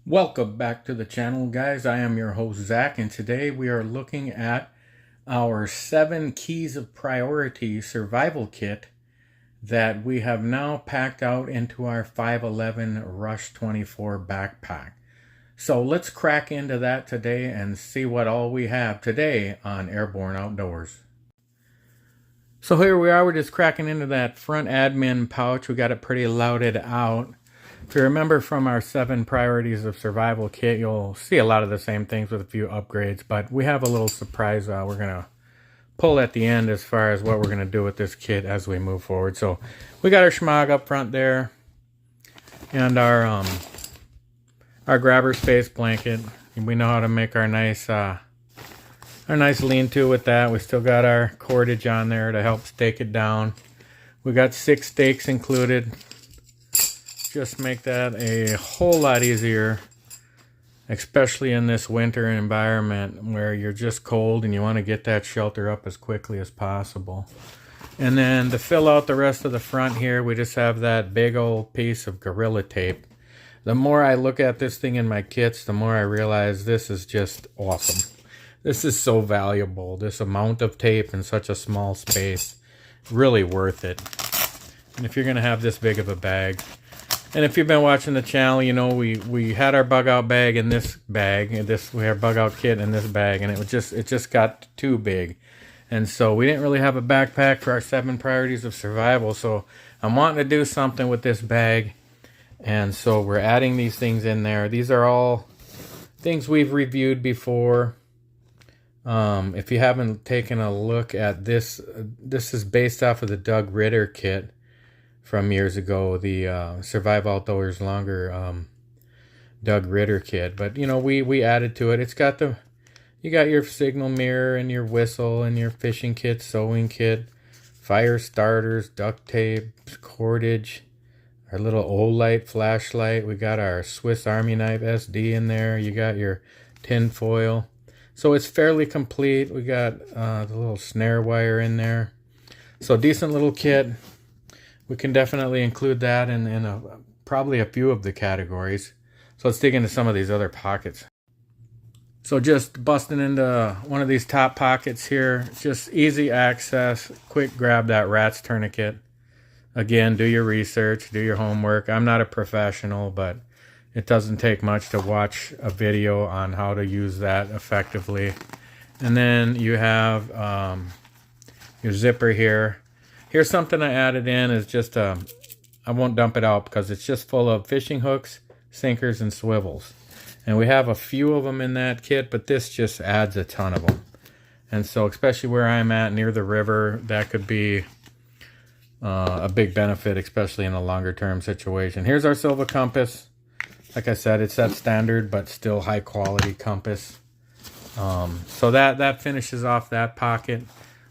Welcome back to the channel, guys. I am your host, Zach, and today we are looking at our 7 keys of priority survival kit that we have now packed out into our 511 Rush 24 backpack. So let's crack into that today and see what all we have today on Airborne Outdoors. So here we are, we're just cracking into that front admin pouch. We got it pretty loaded out. If you remember from our 7 priorities of survival kit, you'll see a lot of the same things with a few upgrades, but we have a little surprise we're going to pull at the end as far as what we're going to do with this kit as we move forward. So we got our schmog up front there and our grabber space blanket. We know how to make our nice lean-to with that. We still got our cordage on there to help stake it down. We got 6 stakes included. Just make that a whole lot easier, especially in this winter environment where you're just cold and you want to get that shelter up as quickly as possible. And then to fill out the rest of the front here, we just have that big old piece of Gorilla Tape. The more I look at this thing in my kits, the more I realize this is just awesome. This is so valuable. This amount of tape in such a small space, really worth it. And if you're going to have this big of a bag, and if you've been watching the channel, you know we had our bug out bag in this bag, and we had bug out kit in this bag, and it just got too big, and so we didn't really have a backpack for our 7 priorities of survival. So I'm wanting to do something with this bag, and so we're adding these things in there. These are all things we've reviewed before. If you haven't taken a look at this, this is based off of the Doug Ritter kit from years ago, the Survive Outdoors Longer Doug Ritter kit. But you know, we added to it. It's got you got your signal mirror and your whistle and your fishing kit, sewing kit, fire starters, duct tape, cordage, our little Olight flashlight. We got our Swiss Army knife SD in there. You got your tin foil. So it's fairly complete. We got the little snare wire in there. So decent little kit. We can definitely include that in probably a few of the categories. So let's dig into some of these other pockets. So just busting into one of these top pockets here, just easy access, quick grab that rat's tourniquet. Again, do your research, do your homework. I'm not a professional, but it doesn't take much to watch a video on how to use that effectively. And then you have your zipper here. Here's something I added in, is just I won't dump it out because it's just full of fishing hooks, sinkers, and swivels. And we have a few of them in that kit, but this just adds a ton of them. And so especially where I'm at near the river, that could be a big benefit, especially in a longer term situation. Here's our silver compass. Like I said, it's that standard but still high quality compass. So that finishes off that pocket.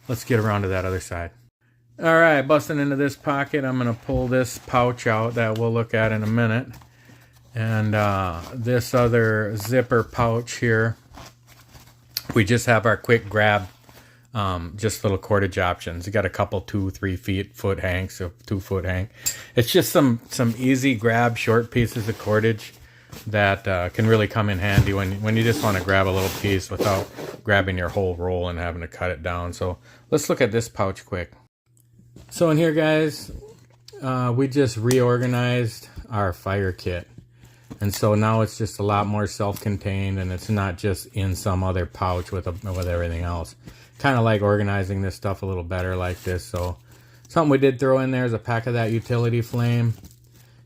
Let's get around to that other side. All right, busting into this pocket, I'm going to pull this pouch out that we'll look at in a minute. And this other zipper pouch here, we just have our quick grab, just little cordage options. You got a couple 2-3 foot hanks, a 2-foot hank. It's just some easy grab short pieces of cordage that can really come in handy when you just want to grab a little piece without grabbing your whole roll and having to cut it down. So let's look at this pouch quick. So in here, guys, we just reorganized our fire kit. And so now it's just a lot more self-contained, and it's not just in some other pouch with everything else. Kind of like organizing this stuff a little better like this. So something we did throw in there is a pack of that utility flame.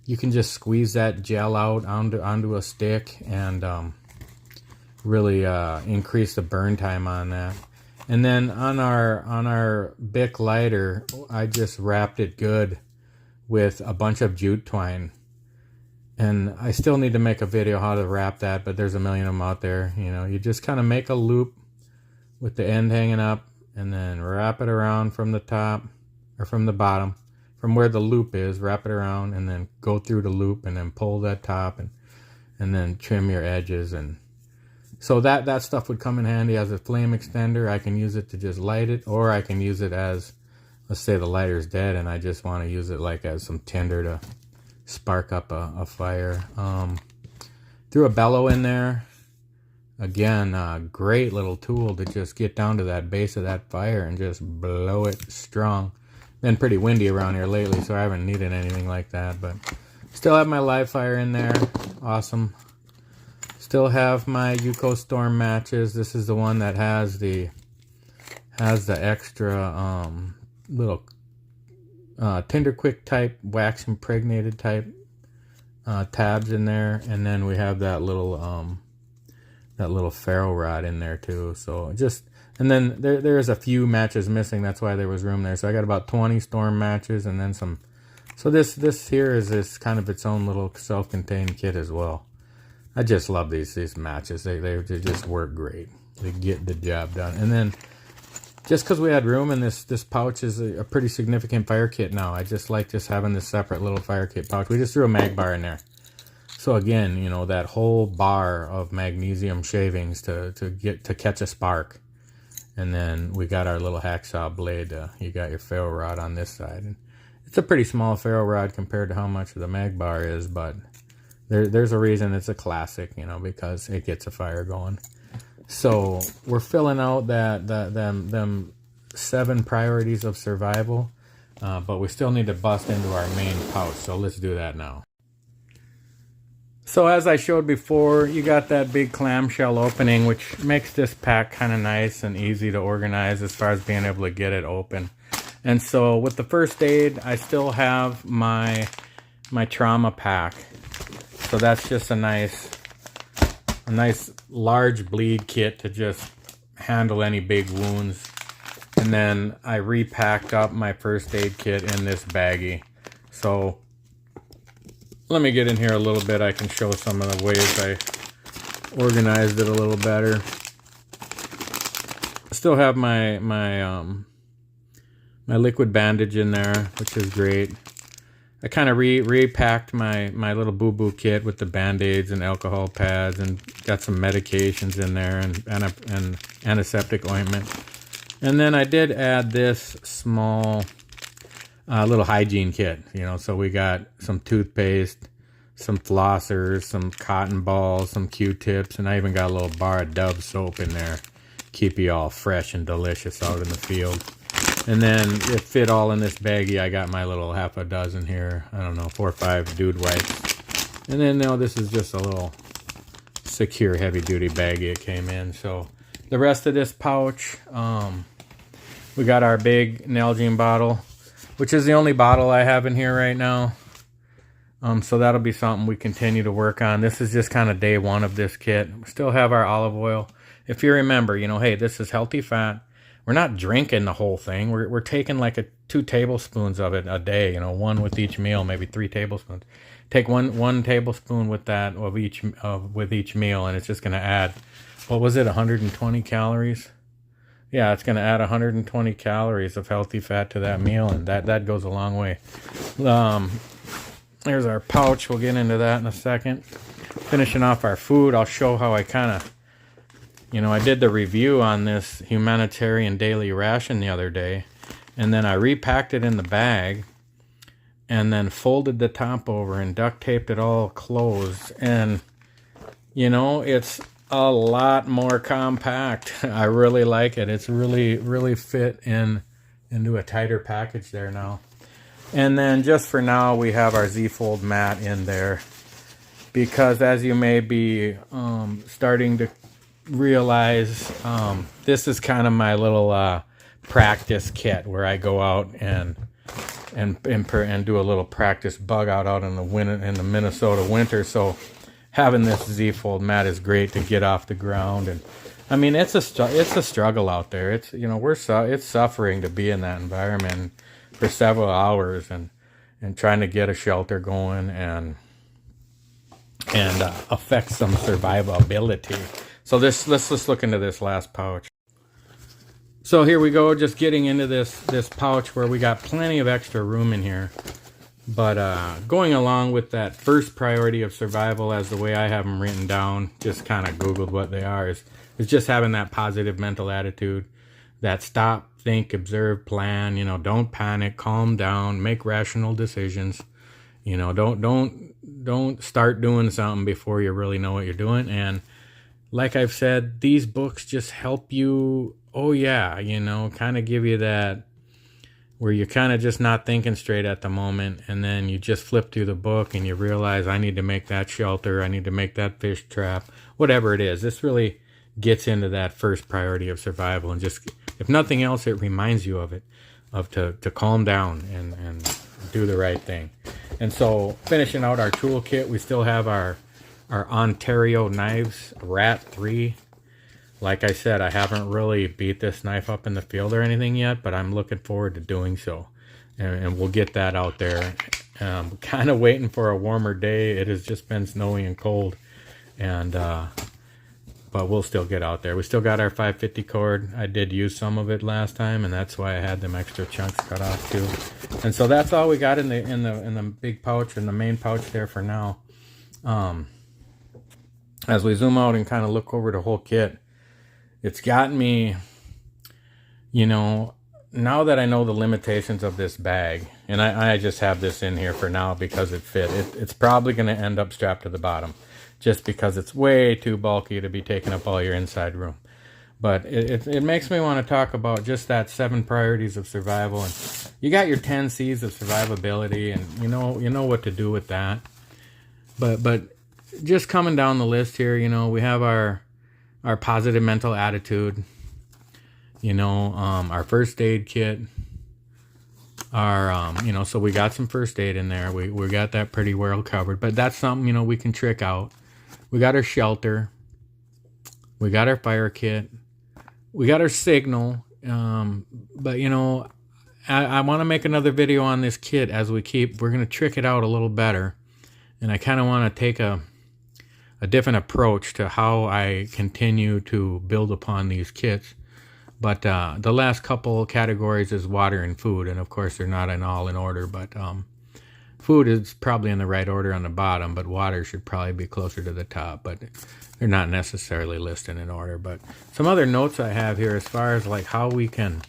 You can just squeeze that gel out onto a stick and really increase the burn time on that. And then on our Bic lighter, I just wrapped it good with a bunch of jute twine. And I still need to make a video how to wrap that, but there's a million of them out there. You know, you just kind of make a loop with the end hanging up and then wrap it around from the top or from the bottom, from where the loop is, wrap it around and then go through the loop and then pull that top and then trim your edges. And so that stuff would come in handy as a flame extender. I can use it to just light it, or I can use it as, let's say the lighter's dead and I just want to use it like as some tinder to spark up a fire. Threw a bellow in there. Again, a great little tool to just get down to that base of that fire and just blow it strong. Been pretty windy around here lately, so I haven't needed anything like that, but still have my live fire in there. Awesome. Still have my Yuko Storm matches. This is the one that has the extra little Tinder Quick type, wax impregnated type tabs in there, and then we have that little ferro rod in there too. So and then there's a few matches missing. That's why there was room there. So I got about 20 Storm matches, and then some. So this here is kind of its own little self-contained kit as well. I just love these matches. They just work great. They get the job done. And then just because we had room, and this pouch is a pretty significant fire kit now. I just like just having this separate little fire kit pouch. We just threw a mag bar in there. So again, you know, that whole bar of magnesium shavings to catch a spark. And then we got our little hacksaw blade. You got your ferro rod on this side. And it's a pretty small ferro rod compared to how much the mag bar is, but there's a reason it's a classic, you know, because it gets a fire going. So we're filling out them 7 priorities of survival, but we still need to bust into our main pouch. So let's do that now. So as I showed before, you got that big clamshell opening, which makes this pack kind of nice and easy to organize as far as being able to get it open. And so with the first aid, I still have my trauma pack. So that's just a nice large bleed kit to just handle any big wounds. And then I repacked up my first aid kit in this baggie. So let me get in here a little bit. I can show some of the ways I organized it a little better. I still have my liquid bandage in there, which is great. I kind of repacked my little boo-boo kit with the band-aids and alcohol pads, and got some medications in there and antiseptic ointment. And then I did add this small little hygiene kit, you know, so we got some toothpaste, some flossers, some cotton balls, some Q-tips, and I even got a little bar of Dove soap in there. Keep you all fresh and delicious out in the field. And then it fit all in this baggie. I got my little half a dozen here. I don't know, 4 or 5 dude wipes. And then now this is just a little secure heavy duty baggie it came in. So the rest of this pouch, we got our big Nalgene bottle, which is the only bottle I have in here right now. So that'll be something we continue to work on. This is just kind of day one of this kit. We still have our olive oil. If you remember, you know, hey, this is healthy fat. We're not drinking the whole thing. We're taking like 2 tablespoons of it a day, you know, 1 with each meal, maybe 3 tablespoons. Take one tablespoon with that with each meal, and it's just going to add, what was it, 120 calories? Yeah, it's going to add 120 calories of healthy fat to that meal, and that goes a long way. There's our pouch. We'll get into that in a second. Finishing off our food, I'll show how I kind of, you know, I did the review on this humanitarian daily ration the other day, and then I repacked it in the bag, and then folded the top over and duct taped it all closed. And, you know, it's a lot more compact. I really like it. It's really fit into a tighter package there now. And then just for now, we have our Z-Fold mat in there, because as you may be starting to realize, this is kind of my little practice kit where I go out and do a little practice bug out in the Minnesota winter. So having this Z-Fold mat is great to get off the ground. And I mean, it's a struggle out there. It's, you know, it's suffering to be in that environment for several hours and trying to get a shelter going and affect some survivability. So let's just look into this last pouch. So here we go, just getting into this pouch where we got plenty of extra room in here. But going along with that first priority of survival, as the way I have them written down, just kind of Googled what they are, is just having that positive mental attitude, that stop, think, observe, plan, you know, don't panic, calm down, make rational decisions. You know, don't don't start doing something before you really know what you're doing. And like I've said, these books just help you, oh yeah, you know, kind of give you that where you're kind of just not thinking straight at the moment, and then you just flip through the book and you realize, I need to make that shelter, I need to make that fish trap, whatever it is. This really gets into that first priority of survival, and just, if nothing else, it reminds you of it, to calm down and do the right thing. And so, finishing out our toolkit, we still have our Ontario knives, Rat 3. Like I said, I haven't really beat this knife up in the field or anything yet, but I'm looking forward to doing so. And we'll get that out there. Kind of waiting for a warmer day. It has just been snowy and cold. And but we'll still get out there. We still got our 550 cord. I did use some of it last time, and that's why I had them extra chunks cut off too. And so that's all we got in the big pouch, in the main pouch there for now. As we zoom out and kind of look over the whole kit, it's got me, you know, now that I know the limitations of this bag, and I just have this in here for now because it fit. It's probably going to end up strapped to the bottom just because it's way too bulky to be taking up all your inside room. But it makes me want to talk about just that 7 priorities of survival. And you got your 10 C's of survivability, and you know what to do with that. But just coming down the list here, you know, we have our positive mental attitude, you know, our first aid kit, our, you know, so we got some first aid in there. We got that pretty well covered, but that's something, you know, we can trick out. We got our shelter. We got our fire kit. We got our signal. But, you know, I want to make another video on this kit as we're going to trick it out a little better. And I kind of want to take a different approach to how I continue to build upon these kits. But the last couple categories is water and food, and of course they're not all in order, but food is probably in the right order on the bottom, but water should probably be closer to the top, but they're not necessarily listed in order. But some other notes I have here as far as like how we can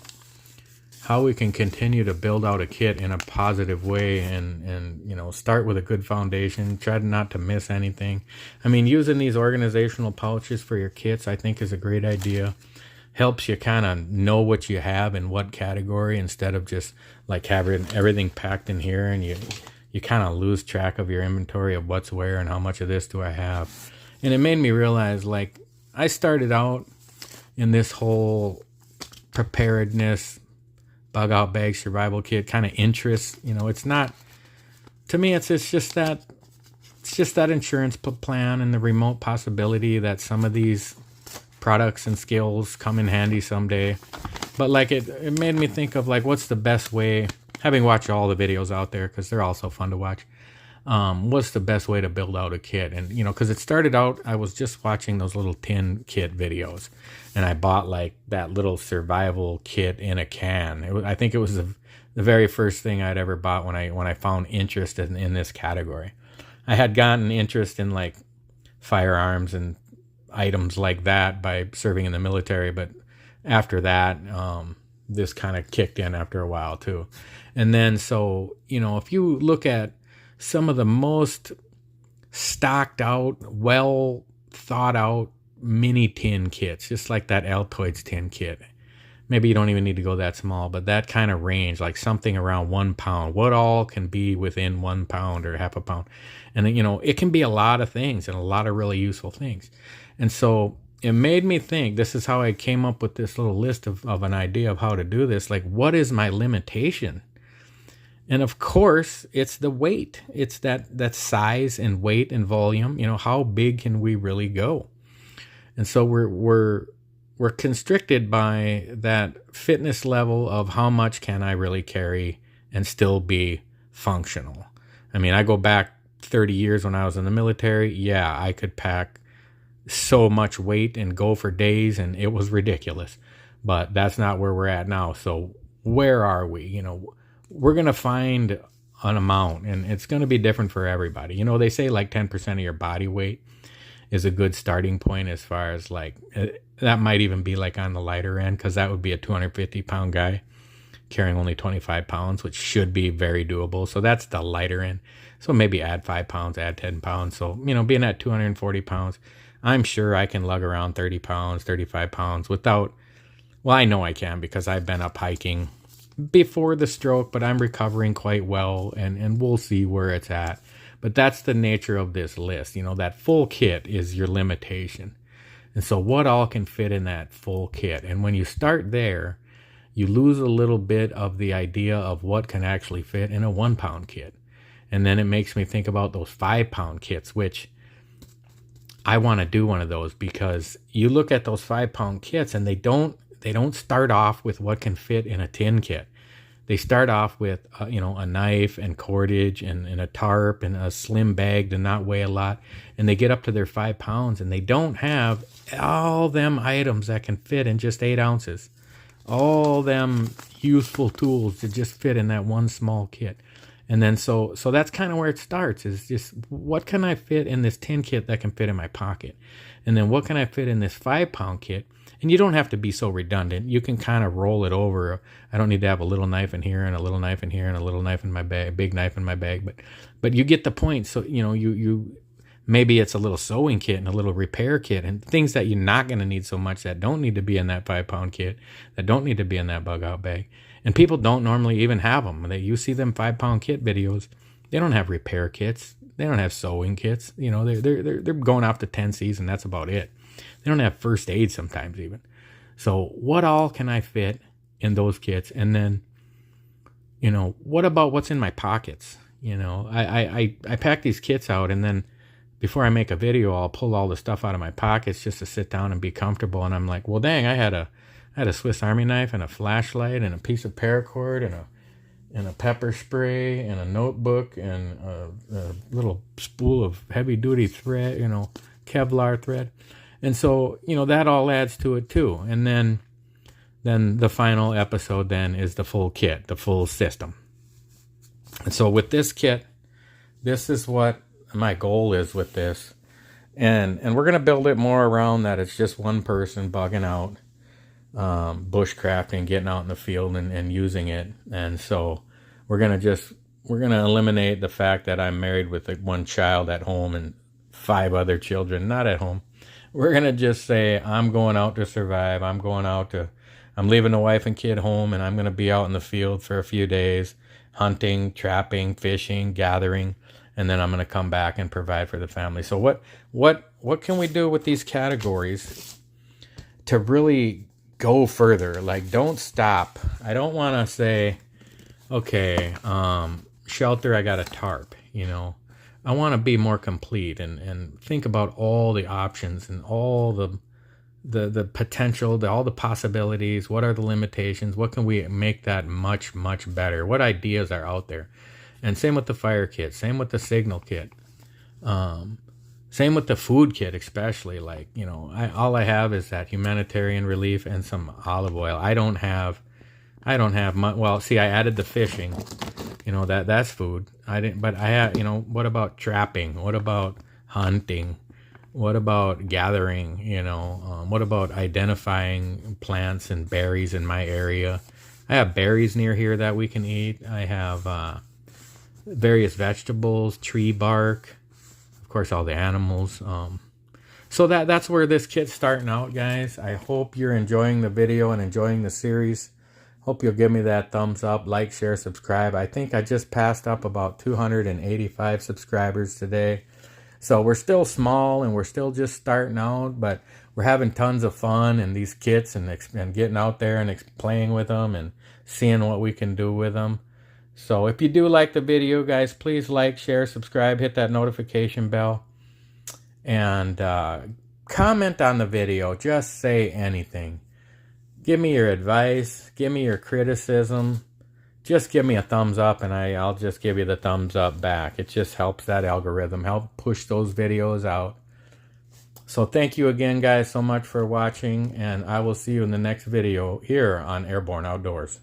continue to build out a kit in a positive way, and you know, start with a good foundation, try not to miss anything. I mean, using these organizational pouches for your kits, I think, is a great idea. Helps you kind of know what you have in what category, instead of just like having everything packed in here, and you kind of lose track of your inventory of what's where and how much of this do I have. And it made me realize, like, I started out in this whole preparedness, bug out bag survival kit kind of interest. You know, it's not, to me, it's just that insurance plan and the remote possibility that some of these products and skills come in handy someday. But like it made me think of like, what's the best way, having watched all the videos out there, because they're all so fun to watch, what's the best way to build out a kit? And you know, because it started out, I was just watching those little tin kit videos, and I bought like that little survival kit in a can. I think it was the very first thing I'd ever bought when I found interest in this category. I had gotten interest in like firearms and items like that by serving in the military, but after that, this kind of kicked in after a while too. And then, so, you know, if you look at some of the most stocked out, well thought out mini tin kits, just like that Altoids tin kit, maybe you don't even need to go that small, but that kind of range, like something around 1 pound, what all can be within 1 pound or half a pound. And then, you know, it can be a lot of things and a lot of really useful things. And so it made me think, this is how I came up with this little list of an idea of how to do this. Like, what is my limitation? And of course, it's the weight. It's that size and weight and volume. You know, how big can we really go? And so we're constricted by that fitness level of how much can I really carry and still be functional. I mean, I go back 30 years when I was in the military. Yeah, I could pack so much weight and go for days, and it was ridiculous. But that's not where we're at now. So where are we? You know, we're going to find an amount, and it's going to be different for everybody. You know, they say like 10% of your body weight is a good starting point, as far as like, that might even be like on the lighter end, because that would be a 250 pound guy carrying only 25 pounds, which should be very doable. So that's the lighter end. So maybe add 5 pounds, add 10 pounds. So, you know, being at 240 pounds, I'm sure I can lug around 30 pounds, 35 pounds without, well, I know I can because I've been up hiking before the stroke, but I'm recovering quite well, and we'll see where it's at. But that's the nature of this list. You know, that full kit is your limitation. And so what all can fit in that full kit? And when you start there, you lose a little bit of the idea of what can actually fit in a 1 pound kit. And then it makes me think about those 5 pound kits, which I want to do one of those, because you look at those 5 pound kits and they don't start off with what can fit in a tin kit. They start off with, you know, a knife and cordage and a tarp and a slim bag to not weigh a lot. And they get up to their 5 pounds and they don't have all them items that can fit in just 8 ounces. All them useful tools to just fit in that one small kit. And then so that's kind of where it starts, is just what can I fit in this tin kit that can fit in my pocket? And then what can I fit in this 5 pound kit? And you don't have to be so redundant. You can kind of roll it over. I don't need to have a little knife in here and a little knife in here and a little knife in my bag, a big knife in my bag. But you get the point. So, you know, you maybe it's a little sewing kit and a little repair kit and things that you're not going to need so much, that don't need to be in that 5 pound kit, that don't need to be in that bug out bag. And people don't normally even have them. You see them 5 pound kit videos. They don't have repair kits. They don't have sewing kits. You know, they're going off to 10Cs and that's about it. They don't have first aid sometimes even. So what all can I fit in those kits? And then, you know, what about what's in my pockets? You know, I pack these kits out, and then before I make a video, I'll pull all the stuff out of my pockets just to sit down and be comfortable. And I'm like, well, dang, I had a Swiss Army knife and a flashlight and a piece of paracord and a pepper spray and a notebook and a little spool of heavy duty thread, you know, Kevlar thread. And so, you know, that all adds to it too. And then the final episode then is the full kit, the full system. And so with this kit, this is what my goal is with this. And we're going to build it more around that it's just one person bugging out, bushcrafting, getting out in the field and using it. And so we're going to eliminate the fact that I'm married with one child at home and 5 other children not at home. We're going to just say, I'm going out to survive. I'm leaving the wife and kid home, and I'm going to be out in the field for a few days, hunting, trapping, fishing, gathering, and then I'm going to come back and provide for the family. So what can we do with these categories to really go further? Like, don't stop. I don't want to say, okay, shelter, I got a tarp, you know. I want to be more complete and think about all the options and all the potential, all the possibilities. What are the limitations? What can we make that much, much better? What ideas are out there? And same with the fire kit, same with the signal kit, same with the food kit, especially. Like, you know, all I have is that humanitarian relief and some olive oil. I don't have much. Well, see, I added the fishing. You know, that's food. But I have, you know, what about trapping? What about hunting? What about gathering? You know, what about identifying plants and berries in my area? I have berries near here that we can eat. I have various vegetables, tree bark, of course, all the animals. So that's where this kit's starting out, guys. I hope you're enjoying the video and enjoying the series. Hope you'll give me that thumbs up, like, share, subscribe. I think I just passed up about 285 subscribers today. So we're still small and we're still just starting out, but we're having tons of fun in these kits and getting out there and playing with them and seeing what we can do with them. So if you do like the video, guys, please like, share, subscribe, hit that notification bell, and comment on the video. Just say anything. Give me your advice. Give me your criticism. Just give me a thumbs up, and I'll just give you the thumbs up back. It just helps that algorithm, help push those videos out. So thank you again, guys, so much for watching, and I will see you in the next video here on Airborne Outdoors.